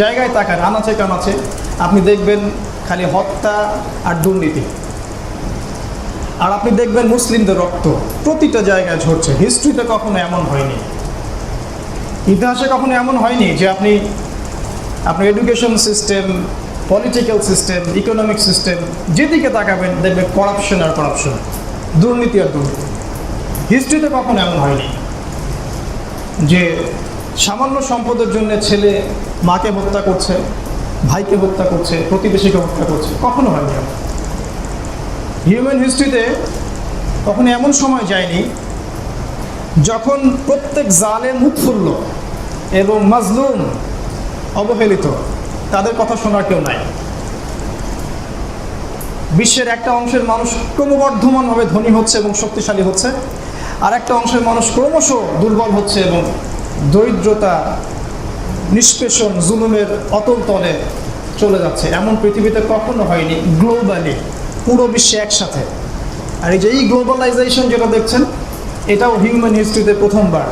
জায়গায় তাকান, আনাচে কানাচে আপনি দেখবেন খালি হত্যা আর দুর্নীতি। আর আপনি দেখবেন মুসলিমদের রক্ত প্রতিটা জায়গায় ঝরছে। হিস্ট্রিতে কখনো এমন হয়নি, ইতিহাসে কখনো এমন হয়নি যে আপনি education system, political system, economic system যেদিকে তাকাবেন দেখবেন করাপশন আর করাপশন, দুর্নীতি আর দুর্নীতি। হিস্ট্রিতে কখনো এমন হয়নি যে সামান্য সম্পদের জন্য ছেলে মাকে হত্যা করছে, ভাইকে হত্যা করছে, প্রতিবেশীকে হত্যা করছে, কখনো হয়নি। হিউম্যান হিস্ট্রিতে কখনো এমন সময় যায়নি যখন প্রত্যেক জালেম উৎফুল্ল এবং মাজলুম অবহেলিত, তাদের কথা শোনার কেউ নাই। বিশ্বের একটা অংশের মানুষ ক্রমবর্ধমানভাবে ধনী হচ্ছে এবং শক্তিশালী হচ্ছে, আর একটা অংশের মানুষ ক্রমশ দুর্বল হচ্ছে এবং দরিদ্রতা, নিষ্পেষণ, জুলুমের অতল তলে চলে যাচ্ছে। এমন পৃথিবীতে কখনো হয়নি গ্লোবালি, পুরো বিশ্বে একসাথে। আর এই গ্লোবালাইজেশন যেটা দেখছেন, এটাও হিউম্যান হিস্ট্রিতে প্রথমবার,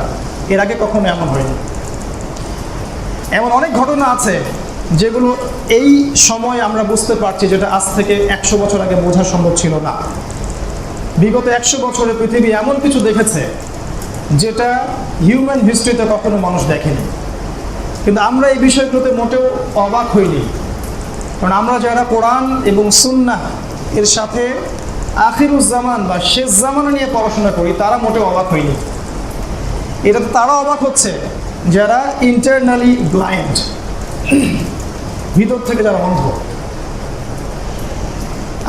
এর আগে কখনো এমন হয়নি। এমন অনেক ঘটনা আছে যেগুলো এই সময় আমরা বুঝতে পারছি, যেটা আজ থেকে 100 বছর আগে বোঝা সম্ভব ছিল না। বিগত 100 বছরে পৃথিবী এমন কিছু দেখেছে যেটা হিউম্যান হিস্ট্রিতে কখনো মানুষ দেখেনি। কিন্তু আমরা এই বিষয়গুলোতে মোটেও অবাক হইনি, কারণ আমরা যারা কোরআন এবং সুন্নাহ এর সাথে আখিরুজ্জামান বা শেষ জামানা নিয়ে পড়াশোনা করি, তারা মোটেও অবাক হয়নি। এটা তারা অবাক হচ্ছে যারা ইন্টারনালি ব্লাইন্ড, ভিতর থেকে যারা অন্ধ।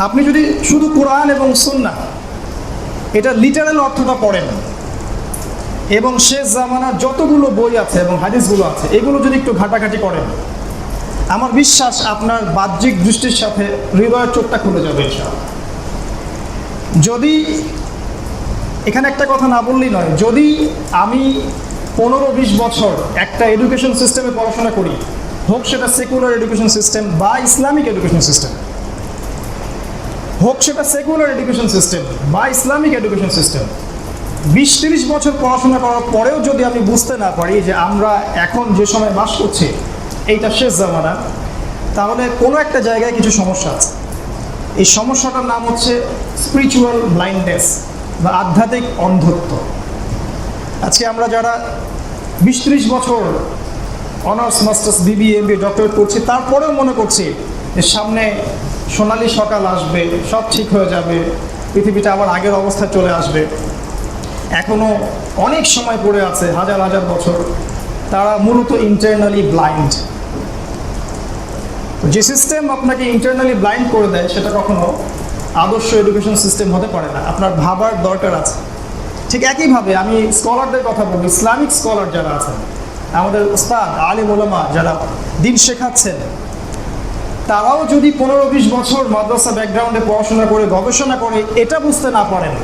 আপনি যদি শুধু কোরআন এবং সুন্নাহ এটা লিটারাল অর্থটা পড়েন এবং শেষ জামানার যতগুলো বই আছে এবং হাদিসগুলো আছে, এগুলো যদি একটু ঘাটাঘাটি করেন, আমার বিশ্বাস আপনার বাহ্যিক দৃষ্টির সাথে হৃদয়ের চোখটা খুলে যাবে ইনশাআল্লাহ। যদি এখানে একটা কথা না বললেই নয়, যদি আমি 15-20 বছর একটা এডুকেশন সিস্টেমে পড়াশোনা করি, হোক সেটা সেকুলার এডুকেশন সিস্টেম বা ইসলামিক এডুকেশন সিস্টেম, হোক সেটা সেকুলার এডুকেশন সিস্টেম বা ইসলামিক এডুকেশন সিস্টেম, 20-30 বছর পড়াশোনা করার পরেও যদি আমি বুঝতে না পারি যে আমরা এখন যে সময় বাস করছি এইটা শেষ জামানা, তাহলে কোনো একটা জায়গায় কিছু সমস্যা আছে। এই সমস্যাটার নাম হচ্ছে স্পিরিচুয়াল ব্লাইন্ডনেস বা আধ্যাত্মিক অন্ধত্ব। আজকে আমরা যারা 20-30 বছর honours, masters, BBA, MBA, doctorate করছি, তারপরেও মনে করছি যে সামনে সোনালি সকাল আসবে, সব ঠিক হয়ে যাবে, পৃথিবীটা আবার আগের অবস্থায় চলে আসবে। এখনও অনেক সময় পড়ে আছে, হাজার হাজার বছর। তারা মূলত ইন্টারনালি ব্লাইন্ড। যে সিস্টেম আপনাকে ইন্টারনালি ব্লাইন্ড করে দেয় সেটা কখনো আদর্শ এডুকেশন সিস্টেম হতে পারে না। আপনার ভাবার দরকার আছে। ঠিক একইভাবে আমি স্কলারদের কথা বলবো, ইসলামিক স্কলার যারা আছেন, আমাদের উস্তাদ, আলিম ওলামা যারা দিন শেখাচ্ছেন, তারাও যদি 15-20 বছর মাদ্রাসা ব্যাকগ্রাউন্ডে পড়াশোনা করে গবেষণা করে এটা বুঝতে না পারেন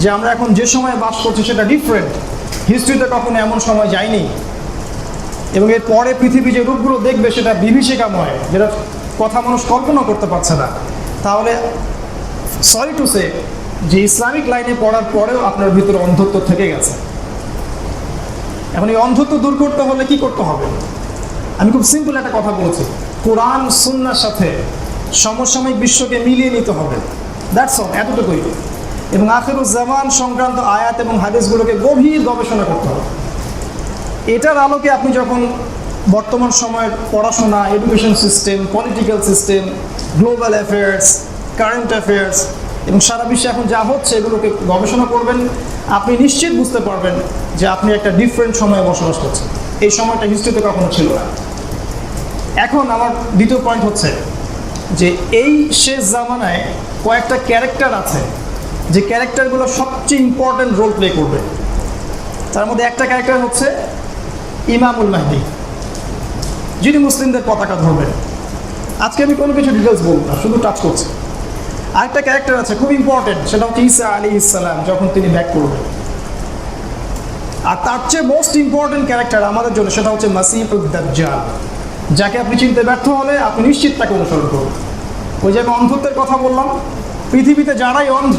যে আমরা এখন যে সময়ে বাস করছি সেটা ডিফারেন্ট, হিস্ট্রিতে কখনো এমন সময় যায়নি, এবং এর পরে পৃথিবী যে রূপগুলো দেখবে সেটা বিভীষিকাময়, যেটা কথা মানুষ কল্পনা করতে পারছে না, তাহলে সরি টু সে যে ইসলামিক লাইনে পড়ার পরেও আপনার ভিতরে অন্ধত্ব থেকে গেছে। এখন এই অন্ধত্ব দূর করতে হলে কি করতে হবে? আমি খুব সিম্পল একটা কথা বলছি, কোরআন সুন্নাহর সাথে সমসাময়িক বিশ্বকে মিলিয়ে নিতে হবে। দ্যাটস অল, এতটুকুই। এবং আখিরুজ্জামান সংক্রান্ত আয়াত এবং হাদিসগুলোকে গভীর গবেষণা করতে হবে। এটার আলোকে আপনি যখন বর্তমান সময়ের পড়াশোনা, education system, political system, global affairs, current affairs এবং সারা বিশ্বে এখন যা হচ্ছে এগুলোকে গবেষণা করবেন, আপনি নিশ্চিত বুঝতে পারবেন যে আপনি একটা ডিফারেন্ট সময়ে বসবাস করছেন। এই সময়টা হিস্ট্রিতে কখনো ছিল না। এখন আমার দ্বিতীয় পয়েন্ট হচ্ছে যে এই শেষ জামানায় কয়েকটা ক্যারেক্টার আছে যে ক্যারেক্টারগুলো সবচেয়ে ইম্পর্ট্যান্ট রোল প্লে করবে। তার মধ্যে একটা ক্যারেক্টার হচ্ছে ইমামুল মাহদি, যিনি মুসলিমদের পতাকা ধরবেন। আজকে আমি কোনো কিছু ডিটেলস বলবো না, শুধু টাচ করছি। আরেকটা ক্যারেক্টার আছে খুব ইম্পর্টেন্ট, সেটা হচ্ছে ঈসা আলাইহিস সালাম, যখন তিনি ব্যাক করবেন। আর তার চেয়ে মোস্ট ইম্পর্টেন্ট ক্যারেক্টার আমাদের জন্য সেটা হচ্ছে মাসিহুদ দাজ্জাল, যাকে আপনি চিনতে ব্যর্থ হলে আপনি নিশ্চিত তাকে অনুসরণ করুন। ওই যে আমি অন্ধত্বের কথা বললাম, পৃথিবীতে যারাই অন্ধ,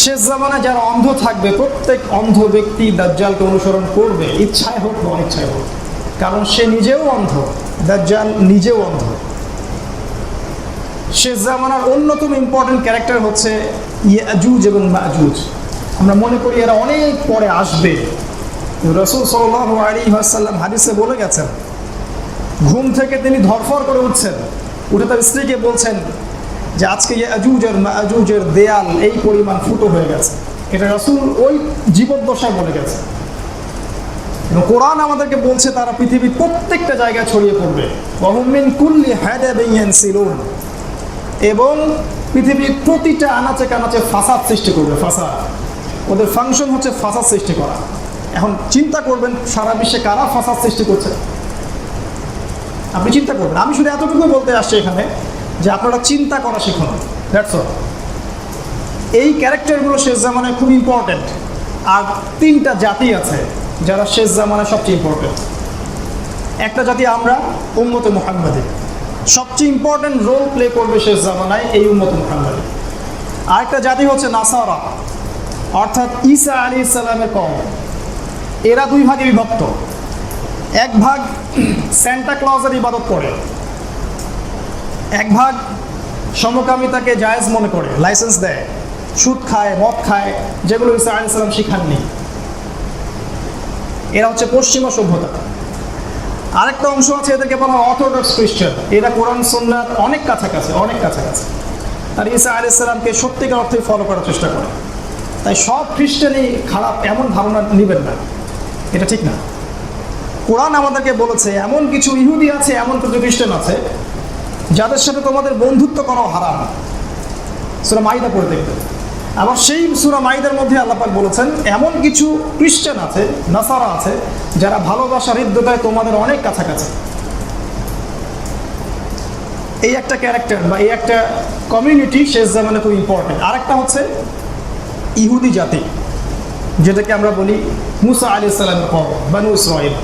শেষ জামানায় যারা অন্ধ থাকবে, প্রত্যেক অন্ধ ব্যক্তি দাজ্জালকে অনুসরণ করবে, ইচ্ছায় হোক বা অনিচ্ছায় হোক, কারণ সে নিজেও অন্ধ দাজ্জাল নিজেও অন্ধ। শেষ জামানার অন্যতম ইম্পর্টেন্ট ক্যারেক্টার হচ্ছে ইয়াজুজ এবং মাজুজ। আমরা মনে করি এরা অনেক পরে আসবে। রাসূল সাল্লাল্লাহু আলাইহি ওয়াসাল্লাম হাদিসে বলে গেছেন, ঘুম থেকে তিনি ধরফর করে উঠছেন, উঠে তার স্ত্রীকে বলছেন যে আজকে ইয়াজুজ আর মাজুজের দেয়াল এই পরিমাণ ফুটো হয়ে গেছে। এটা রাসূল ওই জীবদ্দশায় বলে গেছে। এবং কোরআন আমাদেরকে বলছে তারা পৃথিবীর প্রত্যেকটা জায়গায় ছড়িয়ে পড়বে। ওয়া হুম মিন কুল্লি হাদাবিন ইয়ানসিলুন, এবং পৃথিবীর প্রতিটা আনাচে কানাচে ফাসাদ সৃষ্টি করবে। ফাসাদ, ওদের ফাংশন হচ্ছে ফাসাদ সৃষ্টি করা। এখন চিন্তা করবেন সারা বিশ্বে কারা ফাসাদ সৃষ্টি করছে, আপনি চিন্তা করবেন। আমি শুধু এতটুকু বলতে আসছি এখানে যে আপনারা চিন্তা করা শিখুন, দ্যাটস অল। এই ক্যারেক্টারগুলো শেষ জামানায় খুব ইম্পর্টেন্ট। আর তিনটা জাতি আছে যারা শেষ জামানায় সবচেয়ে ইম্পর্টেন্ট। একটা জাতি আমরা, উম্মতে মুহাম্মাদি, সবচেয়ে ইম্পর্টেন্ট রোল প্লে করবে শেষ জামানায় এই উম্মতে মুহাম্মাদি। আরেকটা জাতি হচ্ছে নাসারা, অর্থাৎ ঈসা আলাইহিস সালামের কওম। এরা দুই ভাগে বিভক্ত। এক ভাগ স্যান্টা ক্লজের ইবাদত করে, এক ভাগ সমকামিতাকে জায়েজ মনে করে, লাইসেন্স দেয়, সুদ খায়, মদ খায়, যেগুলো ঈসা আলাইহিস সালাম শিখাননি। এরা হচ্ছে পশ্চিমা সভ্যতা। আরেকটা অংশ আছে, এদেরকে বলা হয় অর্থোডক্স খ্রিস্টান। এরা কোরআন সুন্নাহর অনেক কাছাকাছি, অনেক কাছাকাছি। আর ঈসা আলাইহিস সালামকে সত্যিকার অর্থে ফলো করার চেষ্টা করে। তাই সব খ্রিস্টানই খারাপ এমন ধারণা নেবেন না, এটা ঠিক না। কোরআন আমাদেরকে বলেছে এমন কিছু ইহুদি আছে, এমন কিছু খ্রিস্টান আছে যাদের সাথে তোমাদের বন্ধুত্ব করাও হারাম। সূরা মাইদা পড়ে দেখবেন। আবার সেই সূরা মাইদার মধ্যে আল্লাহ পাক বলেছেন এমন কিছু খ্রিস্টান আছে, নাসারা আছে, যারা ভালোবাসার হৃদ্যতায় তোমাদের অনেক কাছাকাছি। এই একটা ক্যারেক্টার বা এই একটা কমিউনিটি শেষ জামানে খুব ইম্পর্টেন্ট। আরেকটা হচ্ছে ইহুদি জাতি, যেটাকে আমরা বলি মুসা আলাইহিস সালামের কওম, বানু ইসরাঈল।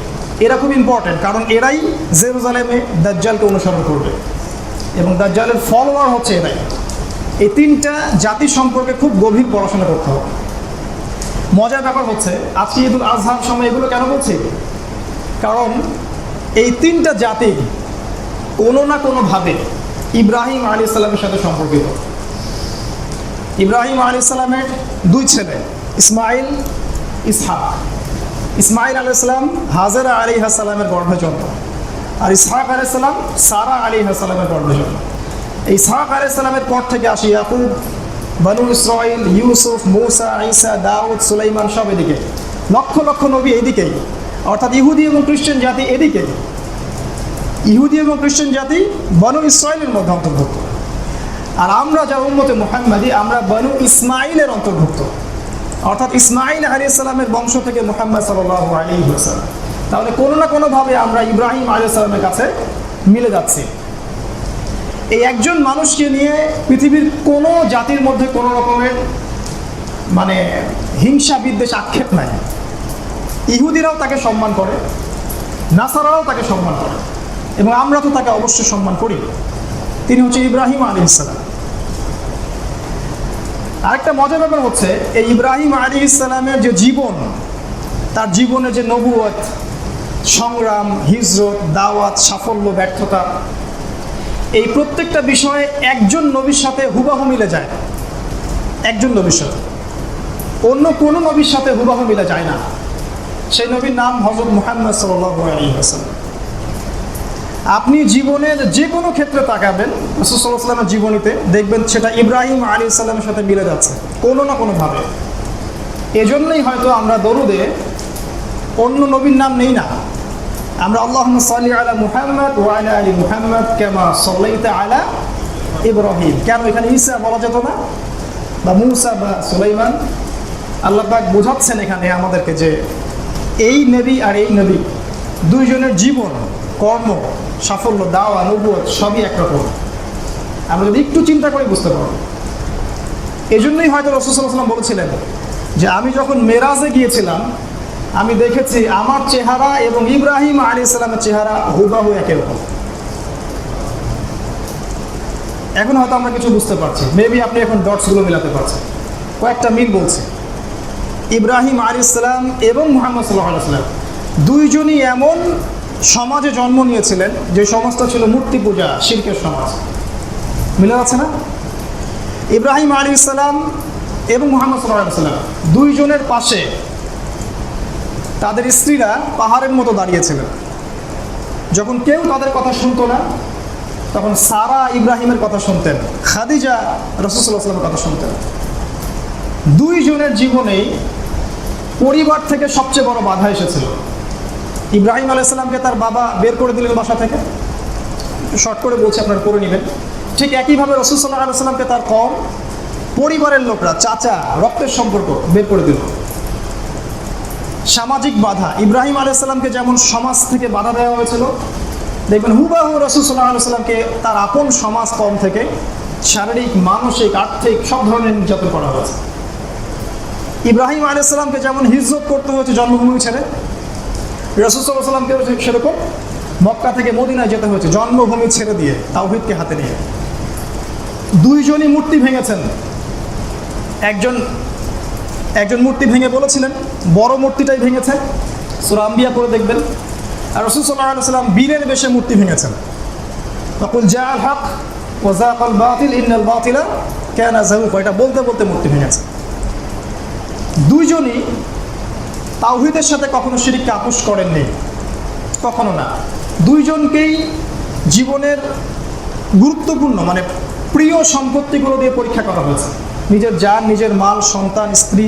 এরা খুব ইম্পর্টেন্ট, কারণ এরাই জেরুজালেমে দাজ্জালকে অনুসরণ করবে এবং দাজ্জালের ফলোয়ার হচ্ছে এরাই। এই তিনটা জাতি সম্পর্কে খুব গভীর পড়াশোনা করতে হবে। মজার ব্যাপার হচ্ছে আজকে ঈদুল আজহার সময় এগুলো কেন বলছি, কারণ এই তিনটা জাতি কোনো না কোনোভাবে ইব্রাহিম আলাইহিস সালামের সাথে সম্পর্কিত। ইব্রাহিম আলাইহিস সালামের দুই ছেলে, ইসমাইল, ইসহাক। ইসমাইল আলাইহিস সালাম হাজেরা আলাইহিস সালামের গর্ভে জন্ম, আর ইসহাক আলাইহিস সালাম সারা আলাইহিস সালামের গর্ভে জন্ম। ইসহাক আলাইহিস সালামের পর থেকে আসি ইয়াকুব, বানু ইসরাঈল, ইউসুফ, মুসা, ঈসা, দাউদ, সুলাইমান, সব এদিকে। লক্ষ লক্ষ নবী এইদিকেই, অর্থাৎ ইহুদি এবং খ্রিস্টান জাতি এদিকেই। ইহুদি এবং খ্রিস্টান জাতি বানু ইসরাঈলের মধ্যে অন্তর্ভুক্ত। আর আমরা যারা উম্মতে মুহাম্মাদি, আমরা বানু ইসমাইলের অন্তর্ভুক্ত, অর্থাৎ ইসমাইল আলাইহিস সালামের বংশ থেকে মুহাম্মদ সাল্লাল্লাহু আলাইহি ওয়াসাল্লাম। তাহলে কোনো না কোনোভাবে আমরা ইব্রাহিম আলাইহিস সালামের কাছে মিলে যাচ্ছি। এই একজন মানুষকে নিয়ে পৃথিবীর কোনো জাতির মধ্যে কোনো রকমের মানে হিংসা বিদ্বেষ আক্ষেপ নাই। ইহুদিরাও তাকে সম্মান করে, নাসারাও তাকে সম্মান করে, এবং আমরা তো তাকে অবশ্যই সম্মান করি। তিনি হচ্ছে ইব্রাহিম আলাইহিস সালাম। আরেকটা মজার ব্যাপার হচ্ছে এই ইব্রাহিম আলাইহিস সালামের যে জীবন, তার জীবনে যে নবুয়ত, সংগ্রাম, হিজরত, দাওয়াত, সাফল্য, ব্যর্থতা, এই প্রত্যেকটা বিষয়ে একজন নবীর সাথে হুবাহু মিলে যায়। একজন নবীর সাথে, অন্য কোনো নবীর সাথে হুবাহু মিলে যায় না। সেই নবীর নাম হযরত মুহাম্মদ সাল্লাল্লাহু আলাইহি ওয়াসাল্লাম। আপনি জীবনের যে কোনো ক্ষেত্রে তাকাবেন রাসূল সাল্লাল্লাহু আলাইহি ওয়াসাল্লামের জীবনীতে, দেখবেন সেটা ইব্রাহিম আলাইহিস সালামের সাথে মিলে যাচ্ছে কোনো না কোনোভাবে। এজন্যই হয়তো আমরা দরুদে অন্য নবীর নাম নেই না। আমরা আল্লাহুম্মা সাল্লি আলা মুহাম্মদ ওয়া আলা আলি মুহাম্মদ কামা সাল্লাইতা আলা ইব্রাহিম। কেন এখানে ঈসা বলা যেত না, বা মুসা বা সুলাইমান? আল্লাহ পাক বোঝাচ্ছেন এখানে আমাদেরকে যে এই নবী আর এই নবী দুইজনের জীবন, কর্ম, সাফল্য, দাওয়া, নবুয়ত সবই একরকম। আমরা যদি একটু চিন্তা করে বুঝতে পারব। এই জন্যই হয়তো রাসূল সাল্লাল্লাহু আলাইহি ওয়াসাল্লাম বলেছিলেন যে আমি যখন মেরাজে গিয়েছিলাম, আমি দেখেছি আমার চেহারা এবং ইব্রাহিম আলাইহিস সালামের চেহারা হুবহু একই রকম। এখন হয়তো আমরা কিছু বুঝতে পারছি, মেবি আপনি এখন ডটসগুলো মিলাতে পারছেন, কয়েকটা মিল বলছে। ইব্রাহিম আলাইহিস সালাম এবং মুহাম্মদ সাল্লাল্লাহু আলাইহি ওয়াসাল্লাম দুইজনই এমন সমাজে জন্ম নিয়েছিলেন যে সমাজটা ছিল মূর্তি পূজা, শিরকের সমাজ। মিলে আছে না? ইব্রাহিম আলাইহিস সালাম এবং মুহাম্মদ সাল্লাল্লাহু আলাইহি ওয়াসাল্লাম দুইজনের পাশে তাদের স্ত্রীরা পাহাড়ের মতো দাঁড়িয়েছিলেন। যখন কেউ তাদের কথা শুনতো না, তখন সারা ইব্রাহিমের কথা শুনতেন, খাদিজা রাসূল সাল্লাল্লাহু আলাইহি ওয়াসাল্লামের কথা শুনতেন। দুইজনের জীবনেই পরিবার থেকে সবচেয়ে বড় বাধা এসেছিল। ইব্রাহিম আলাইহিস সালামকে তার বাবা বের করে দিলেন বাসা থেকে, শর্ট করে বলছি আপনারা পড়ে নেবেন। ঠিক একইভাবে রাসূল সাল্লাল্লাহু আলাইহি ওয়াসাল্লামকে তার কওম, পরিবারের লোকরা, চাচা, রক্তের সম্পর্ক বের করে দিল। সামাজিক বাধা, ইব্রাহিম আলাইহিস সালামকে যেমন সমাজ থেকে বাধা দেওয়া হয়েছিল, দেখবেন হুবাহু রাসূল সাল্লাল্লাহু আলাইহি ওয়াসাল্লামকে তার আপন সমাজ কওম থেকে শারীরিক, মানসিক, আর্থিক সব ধরনের নির্যাতন করা হয়েছে। ইব্রাহিম আলাইহিস সালামকে যেমন হিজরত করতে হয়েছে জন্মভূমি ছেড়ে, রাসূল সাল্লাল্লাহু আলাইহি ওয়াসাল্লামকেও সেরকম মক্কা থেকে মদিনায় যেতে হয়েছে জন্মভূমি ছেড়ে দিয়ে, তাওহীদকে হাতে নিয়ে। দুইজনই মূর্তি ভেঙেছেন। একজন মূর্তি ভেঙে বলেছিলেন, বড় মূর্তিটাই ভেঙেছেন, সূরা আম্বিয়া পড়ে দেখবেন। আর রাসূল সাল্লাল্লাহু আলাইহি ওয়াসাল্লাম বীরের বেশে মূর্তি ভেঙেছেন। ফাকুল জাআল হক ওয়া যাকাল বাতিল ইন্নাল বাতিলা কানা যাহুকা, এটা বলতে বলতে মূর্তি ভেঙেছে। দুইজনই তাওহীদের সাথে কখনো শিরককে আপোষ করেননি, কখনো না। দুইজনকেই জীবনের গুরুত্বপূর্ণ মানে প্রিয় সম্পত্তিগুলো দিয়ে পরীক্ষা করা হয়েছে, নিজের জান, নিজের মাল, সন্তান, স্ত্রী।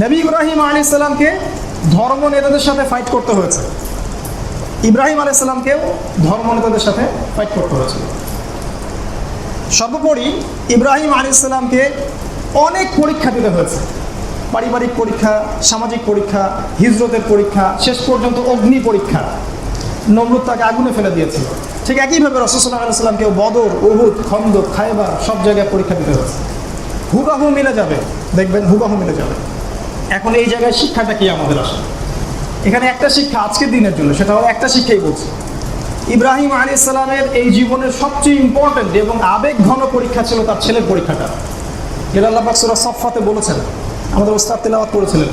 নবী ইব্রাহিম আলাইহিস সালামকে ধর্ম নেতাদের সাথে ফাইট করতে হয়েছে, ইব্রাহিম আলাইহিস সালামকেও ধর্ম নেতাদের সাথে ফাইট করতে হয়েছিল। সর্বোপরি ইব্রাহিম আলাইহিস সালামকে অনেক পরীক্ষা দিতে হয়েছে, পারিবারিক পরীক্ষা, সামাজিক পরীক্ষা, হিজরতের পরীক্ষা, শেষ পর্যন্ত অগ্নি পরীক্ষা। নমরুদ তাকে আগুনে ফেলে দিয়েছিল। ঠিক একইভাবে রাসূল সাল্লাল্লাহু আলাইহি ওয়াসাল্লামকেও বদর, উহুদ, খন্দক, খায়বার সব জায়গায় পরীক্ষা দিতে হয়েছে। হুবাহু মিলে যাবে, দেখবেন হুবাহু মিলে যাবে। এখন এই জায়গায় শিক্ষাটা কি আমাদের আসে? এখানে একটা শিক্ষা আজকের দিনের জন্য, সেটা হলো একটা শিক্ষাই বলছি। ইব্রাহিম আলাইহিস সালামের এই জীবনের সবচেয়ে ইম্পর্টেন্ট এবং আবেগ ঘন পরীক্ষা ছিল তার ছেলের পরীক্ষাটা, যেটা আল্লাহ পাক সূরা সাফফাতে বলেছেন, আমাদের ওস্তাদ তেলাওয়াত করেছিলেন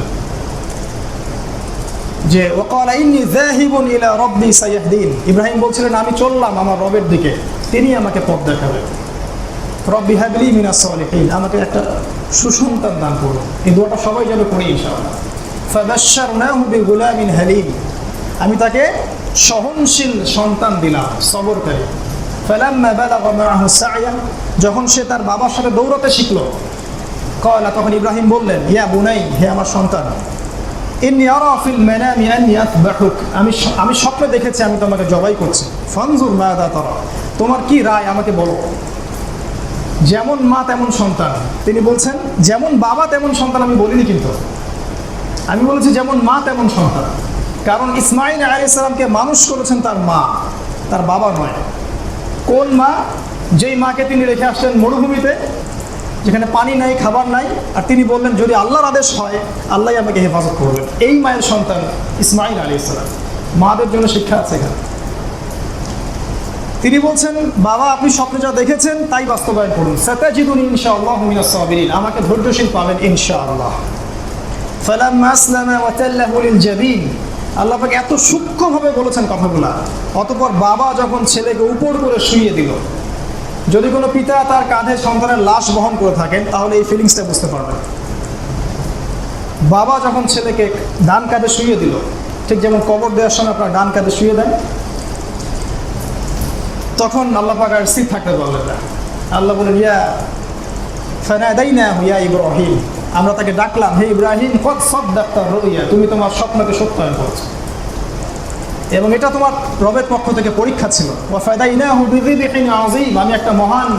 যে ওয়াকালা ইন্নী যাহিবুন ইলা রাব্বি সায়াহদিন। ইব্রাহিম বলছিলেন, আমি চললাম আমার রবের দিকে, তিনি আমাকে পথ দেখাবেন। রব্বি হাবলি মিনাস সালিহিন, আমাকে একটা সুসন্তান দান করুন। এই দোয়াটা সবাই যেন করি ইনশাআল্লাহ। ফাবাশশারনাহু বিগুলামিন হালিম, আমি তাকে সহনশীল সন্তান দিলাম, সবরকারী। ফালাম্মা বালাগা মাআহু সা'য়া, যখন সে তার বাবার সাথে দৌড়াতে শিখলো, ক্বালা, তখন ইব্রাহিম বললেন, ইয়া বুনাই, হে আমার সন্তান, ইন্নী আরা ফিল মানামি আন্নী আযবাহুক, আমি স্বপ্নে দেখেছি আমি তোমাকে জবাই করছি। ফানজুর মাযা তারা, তোমার কি রায় আমাকে বলো। যেমন মা তেমন সন্তান, তিনি বলছেন যেমন বাবা তেমন সন্তান আমি বলিনি, কিন্তু আমি বলেছি যেমন মা তেমন সন্তান। কারণ ইসমাঈল আলাইহিস সালামকে মানুষ করেছেন তার মা, তার বাবা নয়। কোন মা? যেই মাকে তিনি রেখে আসলেন মরুভূমিতে, যেখানে পানি নাই, খাবার নাই, আর তিনি বললেন যদি আল্লাহর আদেশ হয় আল্লাহই আমাকে হেফাজত করবেন। এই মায়ের সন্তান ইসমাঈল আলাইহিস সালাম। মাদের জন্য শিক্ষা আছে এখানে। তিনি বলছেন, বাবা আপনি স্বপ্নে যা দেখেছেন তাই বাস্তবায়ন করুন। সাতাজিদুনি ইনশাআল্লাহু মিনাস সাবিরিন, আমাকে ধৈর্যশীল পাবেন ইনশাআল্লাহ। ফালাম্মা আসলামা ওয়া তাল্লাহু লিল জাবিন, আল্লাহ পাক এত সূক্ষ্মভাবে বলেছেন কথাগুলা। অতঃপর বাবা যখন ছেলেকে উপর করে শুইয়ে দিল, যদি কোনো পিতা তার কাঁধে সন্তানের লাশ বহন করে থাকেন তাহলে এই ফিলিংসটা বুঝতে পারবেন। বাবা যখন ছেলেকে ডান কাঁধে শুইয়ে দিল, ঠিক যেমন কবর দেওয়ার সময় আপনার ডান কাঁধে শুইয়ে দেন, তখন আল্লাহ পাক আর স্থির থাকতে পারলেন না। আল্লাহ বলেন, ইয়া ফানাদাইনাহু ইয়া ইব্রাহিম, আমরা তাকে ডাকলাম, হে ইব্রাহিম, কদ সাদ্দাকতা রুইয়া, তুমি তোমার স্বপ্নকে সত্যায়ন করেছো এবং এটা তোমার রবের পক্ষ থেকে পরীক্ষা ছিল। ওয়া ফাদাইনাহু বিযিবহিন আযীম, আমি একটা মহান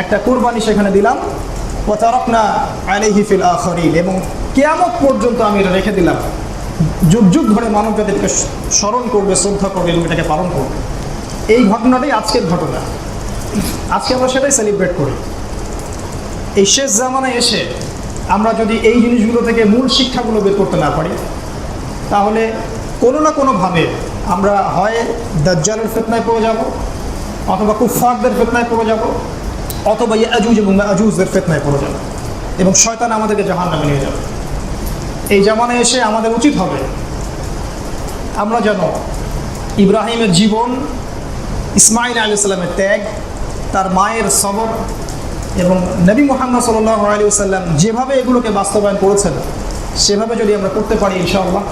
একটা কুরবানি সেখানে দিলাম। ওয়া তারাকনা আলাইহি ফিল আখিরিন, এবং কিয়ামত পর্যন্ত আমি এটা রেখে দিলাম। যুগ যুগ ধরে মানব জাতিকে স্মরণ করবে, শ্রদ্ধা করবে এবং এটাকে পালন করবে। এই ঘটনাটাই আজকের ঘটনা, আজকে আমরা সেটাই সেলিব্রেট করি। এই শেষ জামানায় এসে আমরা যদি এই জিনিসগুলো থেকে মূল শিক্ষাগুলো বের করতে না পারি, তাহলে কোনো না কোনোভাবে আমরা হয় দাজ্জালের ফিতনায় পড়ে যাব, অথবা কুফফারদের ফিতনায় পড়ে যাব, অথবা ইয়াজুজ এবং মাজুজদের ফিতনায় পড়ে যাব, এবং শয়তান আমাদেরকে জাহান্নামে নিয়ে যাবে। এই জামানায় এসে আমাদের উচিত হবে আমরা যেন ইব্রাহিমের জীবন, ইসমাইল আলাইহিস সালামের ত্যাগ, তার মায়ের সবর এবং নবী মুহাম্মদ সাল্লাল্লাহু আলাইহি ওয়াসাল্লাম যেভাবে এগুলোকে বাস্তবায়ন করেছেন সেভাবে যদি আমরা করতে পারি ইনশাআল্লাহ,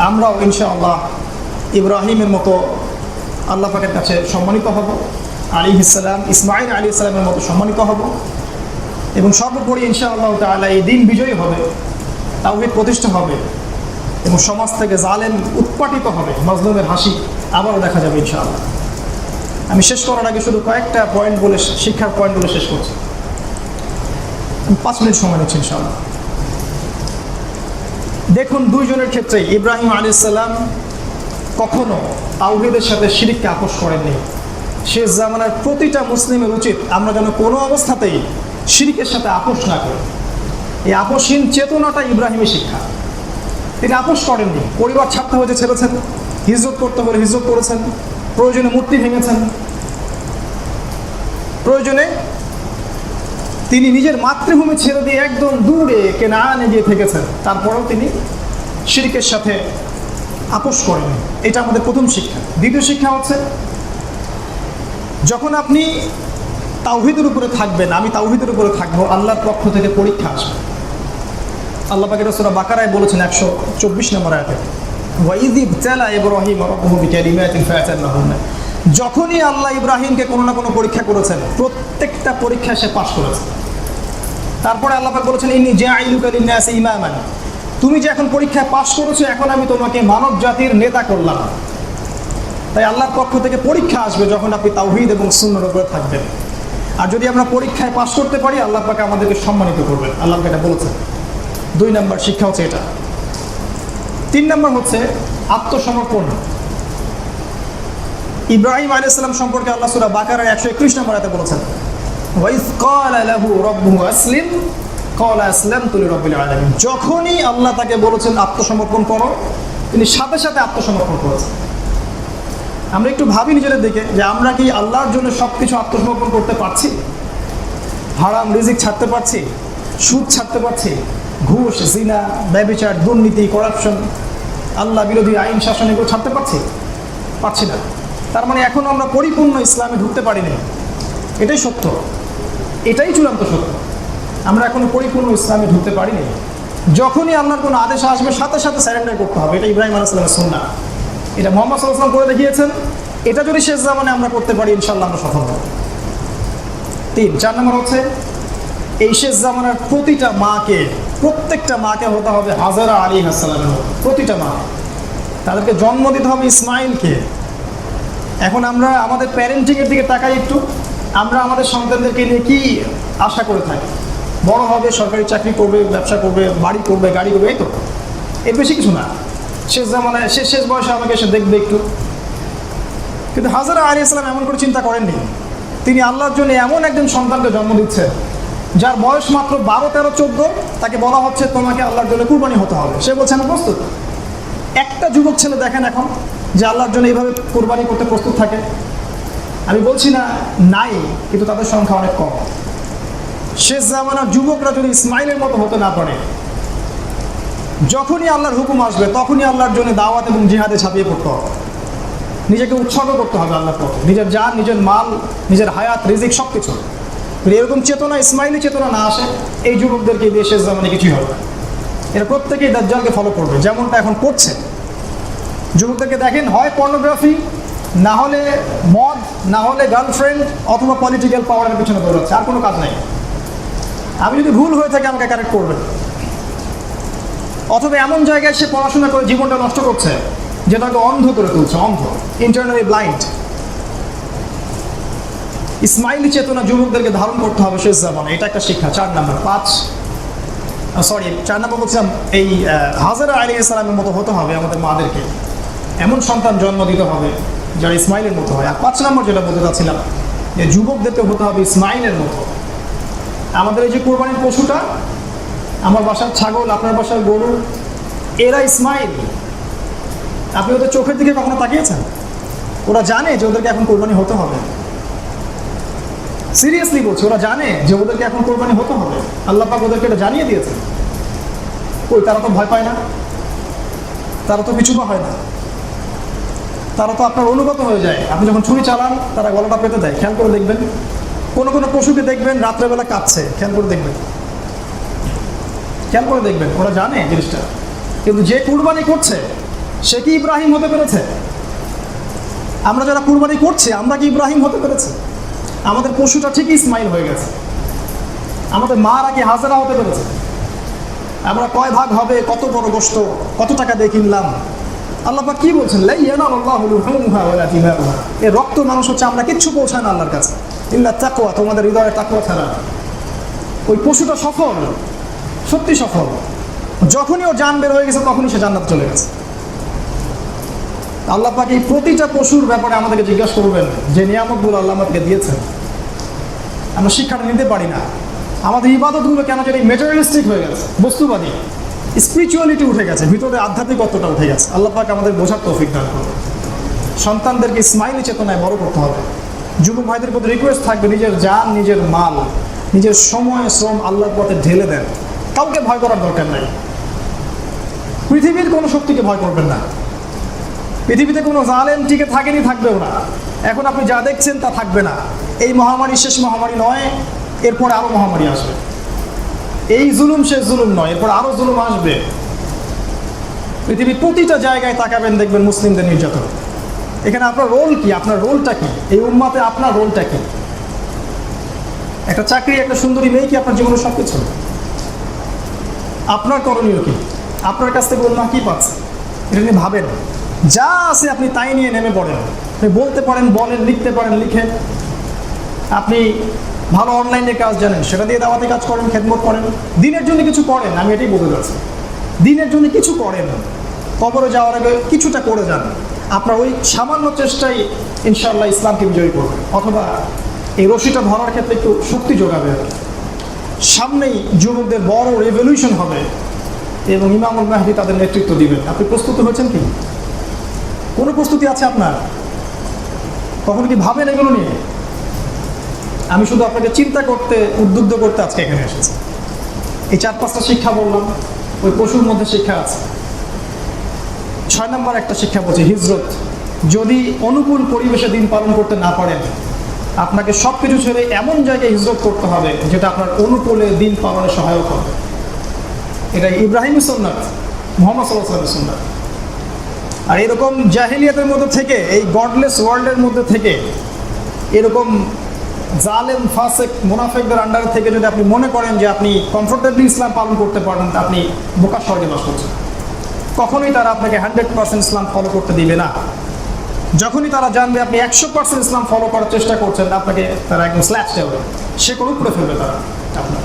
আমরাও ইনশাআল্লাহ ইব্রাহিমের মতো আল্লাহ পাকের কাছে সম্মানিত হব, আলাইহিস সালাম ইসমাইল আলাইহিস সালামের মতো সম্মানিত হব এবং সর্বোপরি ইনশাআল্লাহ তাআলা এই দিন বিজয়ী হবে, তাওহীদ প্রতিষ্ঠা হবে এবং সমাজ থেকে জালেম উৎপাটিত হবে, মাজলুমের হাসি আবারও দেখা যাবে ইনশাআল্লাহ। আমি শেষ করার আগে শুধু কয়েকটা পয়েন্ট বলে, শিক্ষার পয়েন্ট বলে শেষ করছি। 5 মিনিট সময় নিচ্ছি ইনশাআল্লাহ। দেখুন, দুইজনের ক্ষেত্রেই ইব্রাহিম আলাইহিস সালাম কখনো তাওহীদের সাথে শিরককে আপোষ করেননি। শেষ জামানার প্রতিটা মুসলিমের উচিত আমরা যেন কোনো অবস্থাতেই শিরকের সাথে আপোষ না করি। এই আপোষহীন চেতনাটা ইব্রাহিমের শিক্ষা। তিনি আপোষ করেননি, পরিবার ছাড়তে হয়েছে ছেড়েছেন, হিজরত করতে হলে হিজরত করেছেন, প্রয়োজনে মূর্তি ভেঙেছেন, প্রয়োজনে তিনি নিজের মাতৃভূমি ছেড়ে দিয়ে একদম দূরে কেনানে গিয়ে থেকেছেন, তারপরেও তিনি শিরকের সাথে আপোষ করেননি। এটা আমাদের প্রথম শিক্ষা। দ্বিতীয় শিক্ষা হচ্ছে, যখন আপনি তাওহীদের উপরে থাকবেন, আমি তাওহীদের উপরে থাকবো, আল্লাহর পক্ষ থেকে পরীক্ষা আসবে। আল্লাহ পাকের সূরা বাকারায় বলেছেন 124 নম্বর আয়াতে, ওয়াইয ইবতালা ইব্রাহিম রাব্বুহু বিকালিমাতিন ফাআতান্নাহুন্না। যখনই আল্লাহ ইব্রাহিমকে কোনো না কোনো পরীক্ষা করেছেন, প্রত্যেকটা পরীক্ষায় সে পাশ করেছে। তারপরে আল্লাহ পাক বলেছেন, ইন্নী জাইলুকা লিন-নাসি ইমামান। তুমি যে এখন পরীক্ষায় পাশ করেছো, এখন আমি তোমাকে মানব জাতির নেতা করলাম। তাই আল্লাহর পক্ষ থেকে পরীক্ষা আসবে যখন আপনি তাওহীদ এবং সুন্নাহর উপরে থাকবেন। আর যদি আমরা পরীক্ষায় পাশ করতে পারি, আল্লাহ পাক আমাদেরকে সম্মানিত করবেন। আল্লাহ পাক এটা বলেছেন। 2 নম্বর শিক্ষা হচ্ছে এটা। 3 নম্বর হচ্ছে আত্মসমর্পণ। ইব্রাহিম আলাইহিস সালাম সম্পর্কে আল্লাহ সূরা বাকারার 121 নম্বর আয়াতে বলেছেন, ওয়াইয ক্বালা লাহু রাব্বুহু আসলিম ক্বালা আসলামতু লিরাব্বিল আলামিন। যখনই আল্লাহ তাকে বলেছেন আত্মসমর্পণ করো, তিনি সাথে সাথে আত্মসমর্পণ করেছেন। আমরা একটু ভাবি নিজেদের দিকে যে আমরা কি আল্লাহর জন্য সব কিছু আত্মসমর্পণ করতে পারছি? হারাম রিজিক ছাড়তে পারছি, সুদ ছাড়তে পারছি, ঘুষ, জিনা, ব্যভিচার, দুর্নীতি, করাপশন, আল্লাহ বিরোধী আইন শাসন এগুলো ছাড়তে পারছি না। তার মানে এখন আমরা পরিপূর্ণ ইসলামে ঢুকতে পারিনি। এটাই সত্য, এটাই চূড়ান্ত সত্য। আমরা এখনো পরিপূর্ণ ইসলামে ঢুকতে পারিনি। যখনই আল্লাহর কোনো আদেশ আসবে, সাথে সাথে স্যারেন্ডার করতে হবে। এটা ইব্রাহিম আলাইহিস সালামের সুন্নাহ, এটা মুহাম্মদ সাল্লাল্লাহু আলাইহি ওয়াসাল্লাম করে দেখিয়েছেন। এটা যদি শেষ জামানে আমরা করতে পারি, ইনশাআল্লাহ আমরা সফল হব। 4 নম্বর হচ্ছে, এই শেষ জামানার প্রত্যেকটা মাকে হতে হবে হাজেরা আলাইহিস সালামের মতো। প্রতিটা মা, তাদেরকে জন্ম দিতে হবে ইসমাইলকে। এখন আমরা আমাদের প্যারেন্টিংয়ের দিকে তাকাই একটু। আমরা আমাদের সন্তানদেরকে নিয়ে কি আশা করে থাকি? বড় হবে, সরকারি চাকরি করবে, ব্যবসা করবে, বাড়ি করবে, গাড়ি করবে, এই তো, এর বেশি কিছু না। শেষ জামানায় শেষ বয়সে আমাকে এসে দেখবে একটু। কিন্তু হাজেরা আলাইহিস সালাম এমন করে চিন্তা করেননি। তিনি আল্লাহর জন্য এমন একজন সন্তানকে জন্ম দিচ্ছেন যার বয়স মাত্র 12, 13, 14। তাকে বলা হচ্ছে তোমাকে আল্লাহর জন্য কুরবানি হতে হবে। সে বলছে আমি প্রস্তুত। একটা যুবক ছেলে দেখেন এখন যে আল্লাহর জন্য এইভাবে কুরবানি করতে প্রস্তুত থাকে। আমি বলছি না নাই, কিন্তু তাদের সংখ্যা অনেক কম। শেষ জামানার যুবকরা যদি ইসমাইলের মতো হতে না পারে, যখনই আল্লাহর হুকুম আসবে তখনই আল্লাহর জন্য দাওয়াত এবং জিহাদে ঝাঁপিয়ে পড়তে হবে। নিজেকে উৎসর্গ করতে হবে আল্লাহর পথে, নিজের জান, নিজের মাল, নিজের হায়াত, রিজিক সব কিছু। যদি এরকম চেতনা, ইসমাইলি চেতনা না আসে, এই যুবকদেরকে দিয়ে শেষ জামানে কিছুই হবে না। এরা প্রত্যেকেই দাজ্জালকে ফলো করবে, যেমনটা এখন করছে। যুবকদেরকে দেখেন, হয় পর্নোগ্রাফি, না হলে মদ, না হলে গার্লফ্রেন্ড, অথবা পলিটিক্যাল পাওয়ারের পিছনে দৌড়াচ্ছে, আর কোনো কাজ নাই। আমি যদি ভুল হয়ে থাকে আমাকে কারেক্ট করবেন। অথবা এমন জায়গায় সে পড়াশোনা করে জীবনটা নষ্ট করছে যেটাকে অন্ধ করে তুলছে, অন্ধ, ইন্টারনালি ব্লাইন্ড। ইসমাইলি চেতনা যুবকদেরকে ধারণ করতে হবে শেষ জামানে, এটা একটা শিক্ষা। 4 নম্বর 4 নম্বর বলছিলাম, এই হাজেরা আলাইহিস সালামের মতো হতে হবে আমাদের মাদেরকে। এমন সন্তান জন্ম দিতে হবে যারা ইসমাইলের মতো হয়। আর 5 নম্বর যেটা বলতে চাচ্ছিলাম, যে যুবকদেরকে হতে হবে ইসমাইলের মতো। আমাদের এই যে কোরবানির পশুটা, আমার বাসার ছাগল, আপনার বাসার গরু, এরা ইসমাইল। আপনি ওদের চোখের দিকে কখনো তাকিয়েছেন? ওরা জানে যে ওদেরকে এখন কোরবানি হতে হবে। সিরিয়াসলি বলছি, ওরা জানে যে ওদেরকে এখন কোরবানি হতে হবে। আল্লাহ পাক ওদেরকে এটা জানিয়ে দিয়েছেন। তারা তো ভয় পায় না, তারা তো পিছু পা হয় না। তারা তো আপনার অনুগত হয়ে যায়। আপনি যখন ছুরি চালান তারা গলাটা পেতে দেয়, খেয়াল করে দেখবেন। কোনো কোনো পশুকে দেখবেন রাত্রেবেলা কাঁদছে, খেয়াল করে দেখবেন, খেয়াল করে দেখবেন, ওরা জানে জিনিসটা। কিন্তু যে কুরবানি করছে সে কি ইব্রাহিম হতে পেরেছে? আমরা যারা কুরবানি করছি আমরা কি ইব্রাহিম হতে পেরেছি? আমাদের পশুটা ঠিকই ইসমাইল হয়ে গেছে, আমাদের মারা কি হাজেরা হতে পেরেছে? আমরা কয় ভাগ হবে, কত বড় গোশত, কত টাকা দিয়ে কিনলাম? আল্লাহ পাক কি বলছেন? লা ইয়ানালুল্লাহু লুহুমুহা ওয়ালা দিমাউহা। এই রক্ত মানুষ হচ্ছে আমরা কিচ্ছু পৌঁছায় না আল্লাহর কাছে, ইল্লা তাকওয়া, তোমাদের হৃদয়ে তাকওয়া ছাড়া। ওই পশুটা সফল, সত্যি সফল। যখনই ও জান বের হয়ে গেছে তখনই সে জান্নাতে চলে গেছে। আল্লাহ পাক এই প্রতিটা পশুর ব্যাপারে আমাদেরকে জিজ্ঞাসা করবেন যে নিয়ামতগুলো আল্লাহ আমাদেরকে দিয়েছেন। আমরা শিক্ষাটা নিতে পারি না। আমাদের ইবাদতগুলো কেন যেন মেটেরিয়ালিস্টিক হয়ে গেছে, বস্তুবাদী, স্পিরিচুয়ালিটি উঠে গেছে, ভিতরে আধ্যাত্মিকত্বটা উঠে গেছে। আল্লাহ পাক আমাদের বোঝার তৌফিক দান করবে। সন্তানদেরকে ইসমাইলি চেতনায় বড় করতে হবে। যুবক ভাইদের প্রতি রিকোয়েস্ট থাকবে, নিজের জান, নিজের মাল, নিজের সময়, শ্রম আল্লাহর পথে ঢেলে দেন। কাউকে ভয় করার দরকার নাই। পৃথিবীর কোনো শক্তিকে ভয় করবেন না। পৃথিবীতে কোনো জালেম টিকে থাকেনি, থাকবেও না। এখন আপনি যা দেখছেন তা থাকবে না। এই মহামারী শেষ মহামারী নয়, এরপরে আরও মহামারী আসবে। এই জুলুম শেষ জুলুম নয়, এরপর আরও জুলুম আসবে। পৃথিবীর প্রতিটা জায়গায় তাকাবেন, দেখবেন মুসলিমদের নির্যাতন। এখানে আপনার রোল কি? আপনার রোলটা কি? এই উম্মাতে আপনার রোলটা কি? একটা চাকরি, একটা সুন্দরী মেয়ে কি আপনার জীবনের সব কিছু? আপনার করণীয় কি? আপনার কাছ থেকে অন্য কি পাচ্ছে এটা নিয়ে ভাবেন। যা আছে আপনি তাই নিয়ে নেমে পড়েন। আপনি বলতে পারেন বলেন, লিখতে পারেন লিখেন। আপনি ভালো অনলাইনে কাজ জানেন, সেটা দিয়ে দাওয়াতে কাজ করেন, খেদমত করেন, দিনের জন্য কিছু করেন। আমি এটাই বলতে চাচ্ছি, দিনের জন্য কিছু করেন। কবরে যাওয়ার আগে কিছুটা করে যান। আপনার ওই সামান্য চেষ্টাই ইনশাআল্লাহ ইসলামকে বিজয়ী করবে, অথবা এই রশিটা ধরার ক্ষেত্রে একটু শক্তি যোগাবে। সামনেই যুবকদের বড় রেভলিউশন হবে এবং ইমামুল মাহদী তাদের নেতৃত্ব দিবেন। আপনি প্রস্তুত হয়েছেন কি? কোনো প্রস্তুতি আছে আপনার? কখনো কি ভাবেন এগুলো নিয়ে? আমি শুধু আপনাকে চিন্তা করতে, উদ্বুদ্ধ করতে আজকে এখানে এসেছি। এই 4-5টা শিক্ষা বললাম, ওই পশুর মধ্যে শিক্ষা আছে। 6 নম্বর একটা শিক্ষা বলছি, হিজরত। যদি অনুকূল পরিবেশে দিন পালন করতে না পারেন, আপনাকে সব কিছু ছেড়ে এমন জায়গায় হিজরত করতে হবে যেটা আপনার অনুকূলে দিন পালনে সহায়ক হবে। এটা ইব্রাহিমের সুন্নাত, মুহাম্মদ সাল্লাল্লাহু আলাইহি ওয়াসাল্লামের সুন্নাত। আর এরকম জাহিলিয়াতের মধ্যে থেকে, এই গডলেস ওয়ার্ল্ডের মধ্যে থেকে, এরকম জালেম, ফাসেক, মুনাফিকদের আন্ডার থেকে যদি আপনি মনে করেন যে আপনি কমফোর্টেবলি ইসলাম পালন করতে পারেন, আপনি বোকা স্বর্গে বাস করছেন। কখনোই তারা আপনাকে 100% ইসলাম ফলো করতে দিবে না। যখনই তারা জানবে আপনি 100% ইসলাম ফলো করার চেষ্টা করছেন, আপনাকে তারা একদম স্ল্যাশ দেবে, সে করে উপরে ফেলবে তারা আপনার।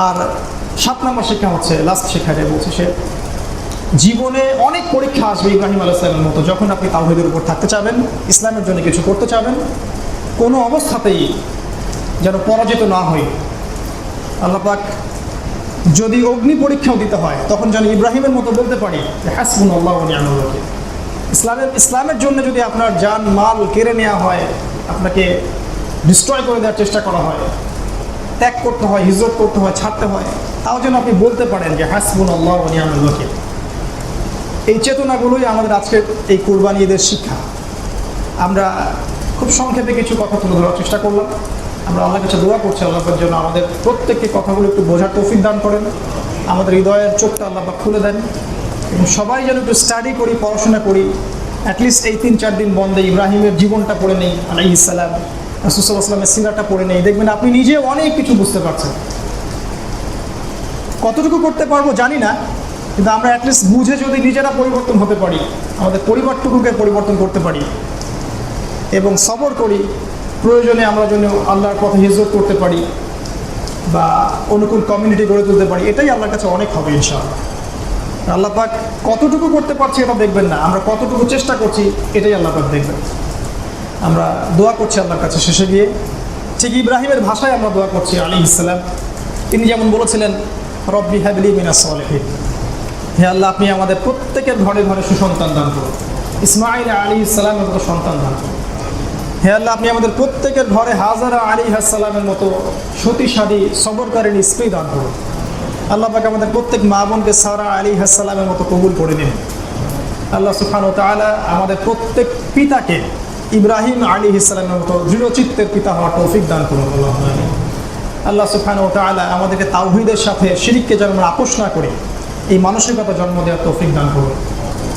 আর 7 নম্বর শিক্ষা হচ্ছে, লাস্ট শিক্ষাটা বলছে, সে জীবনে অনেক পরীক্ষা আসবে ইব্রাহিম আলাইহিস সালামের মতো। যখন আপনি তাওহীদের উপর থাকতে চাবেন, ইসলামের জন্য কিছু করতে চাবেন, কোনো অবস্থাতেই যেন পরাজিত না হই। আল্লাহ পাক যদি অগ্নি পরীক্ষাও দিতে হয়, তখন যেন ইব্রাহিমের মতো বলতে পারি যে হাসবুনাল্লাহু ওয়া নি'মাল ওয়াকিল। ইসলামের জন্য যদি আপনার জান মাল কেড়ে নেওয়া হয়, আপনাকে ডিস্ট্রয় করে দেওয়ার চেষ্টা করা হয়, ত্যাগ করতে হয়, হিজরত করতে হয়, ছাড়তে হয়, তাও যেন আপনি বলতে পারেন যে হাসবুনাল্লাহু ওয়া নি'মাল ওয়াকিল। এই চেতনাগুলোই আমাদের আজকের এই কুরবানি ঈদের শিক্ষা। আমরা খুব সংক্ষেপে কিছু কথা তুলে ধরার চেষ্টা করলাম। আমরা আল্লাহর কাছে দোয়া করছি, আল্লাহর জন্য আমাদের প্রত্যেককে কথাগুলো একটু বোঝার তৌফিক দান করেন, আমাদের হৃদয়ের চোখটা আল্লাহ পাক খুলে দেন, এবং সবাই যেন একটু স্টাডি করি, পড়াশোনা করি। অ্যাটলিস্ট এই 3-4 দিন বন্ধে ইব্রাহিমের জীবনটা পড়ে নেই, আলাইহিস সালাম, রাসূল সাল্লাল্লাহু আলাইহি ওয়াসাল্লামের সিরাটা পড়ে নেই। দেখবেন আপনি নিজেও অনেক কিছু বুঝতে পারছেন। কতটুকু করতে পারবো জানি না, কিন্তু আমরা অ্যাটলিস্ট বুঝে যদি নিজেরা পরিবর্তন হতে পারি, আমাদের পরিবারটুকুকে পরিবর্তন করতে পারি এবং সবর করি, প্রয়োজনে আমরা যেন আল্লাহর পথে হিজরত করতে পারি বা অনুকূল কমিউনিটি গড়ে তুলতে পারি, এটাই আল্লাহর কাছে অনেক হবে ইনশাআল্লাহ। আল্লাহ পাক কতটুকু করতে পারছি এটা দেখবেন না, আমরা কতটুকু চেষ্টা করছি এটাই আল্লাহ পাক দেখবেন। আমরা দোয়া করছি আল্লাহর কাছে শেষে গিয়ে, ঠিক ইব্রাহিমের ভাষায় আমরা দোয়া করছি আলাইহিস সালাম। তিনি যেমন বলেছিলেন, রব্বি হাবলি মিনাস সালিহিন, হে আল্লাহ আপনি আমাদের প্রত্যেকের ঘরে ঘরে সুসন্তান দান করুন, ইসমাঈল আলাইহিস সালামের মতো সন্তান দান করুন। হে আল্লাহ আপনি আমাদের প্রত্যেকের ঘরে হাজারা আলাইহিস সালামের মতো সতীসাধী সবরকারিণী স্ত্রী দান করুন। আল্লাহ পাক আমাদের প্রত্যেক মা বোনকে সারা আলাইহিস সালামের মতো কবুল করে নিন। আল্লাহ সুবহানাহু ওয়া তাআলা আমাদের প্রত্যেক পিতাকে ইব্রাহিম আলাইহিস সালামের মতো দৃঢ়চিত্তের পিতা হওয়ার তৌফিক দান করুন। আল্লাহ সুবহানাহু ওয়া তাআলা আমাদেরকে তাওহীদের সাথে শিরককে যেন আমরা আপোষ না করি, এই মানসিকতা জন্ম দেওয়ার তৌফিক দান করুন।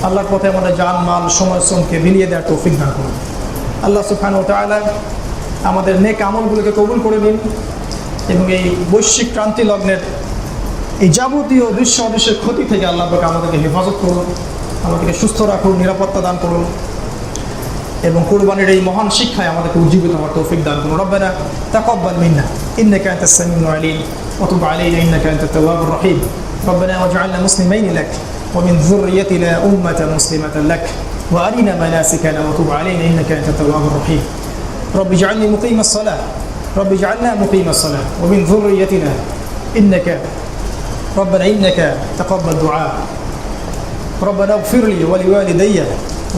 আল্লাহর পথে আমাদের জান মাল সময় শ্রমকে বিলিয়ে দেওয়ার তৌফিক দান করুন। আল্লাহ সুবহানাহু ওয়া তাআলা আমাদের নেক আমলগুলোকে কবুল করে নিন এবং এই বৈশ্বিক ক্রান্তি লগ্নের এই যাবতীয় দৃশ্য অদৃশ্যের ক্ষতি থেকে আল্লাহ পাক আমাদেরকে হেফাজত করুন, আমাদেরকে সুস্থ রাখুন, নিরাপত্তা দান করুন এবং কুরবানির এই মহান শিক্ষায় আমাদেরকে উজ্জীবিত হওয়ার তৌফিক দান করুন। রব্বানা তাকাব্বাল মিন্না ইন্নাকা আনতাস সামিউল আলিম ওয়া তুব আলাইনা ইন্নাকা আনতাত তাওয়াবুর রহিম। রব্বানা ওয়াজআলনা মুসলিমাইন লাক ওয়া মিন যুররিয়্যাতিনা উম্মাতান মুসলিমাতান লাক ওয়া আরিনা মানাসিকানা ওয়া তুব আলাইনা ইন্নাকা আনতাত তাওয়াবুর রহিম। رب اجعلني مقيم الصلاة رب اجعلنا مقيم الصلاة ومن ذريتنا إنك ربنا إنك تقبل دعاء. ربنا اغفر لي ولوالدي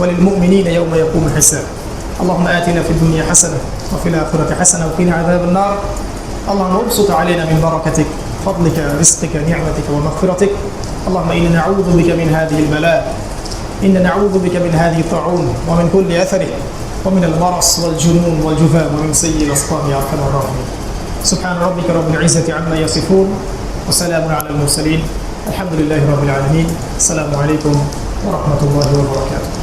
وللمؤمنين يوم يقوم الحساب. اللهم آتنا في الدنيا حسنة وفي الآخرة حسنة وقنا عذاب النار. اللهم ابسط علينا من بركتك فضلك رزقك نعمتك ومغفرتك. اللهم إنا نعوذ بك من هذه البلاء، إنا نعوذ بك من هذه الطاعون ومن كل أثره ومن المرض والجنون والجذام ومن سيء الأسقام يا أرحم الراحمين. سبحان ربك رب العزة عما يصفون وسلام على المرسلين الحمد لله رب العالمين. السلام عليكم ورحمة الله وبركاته.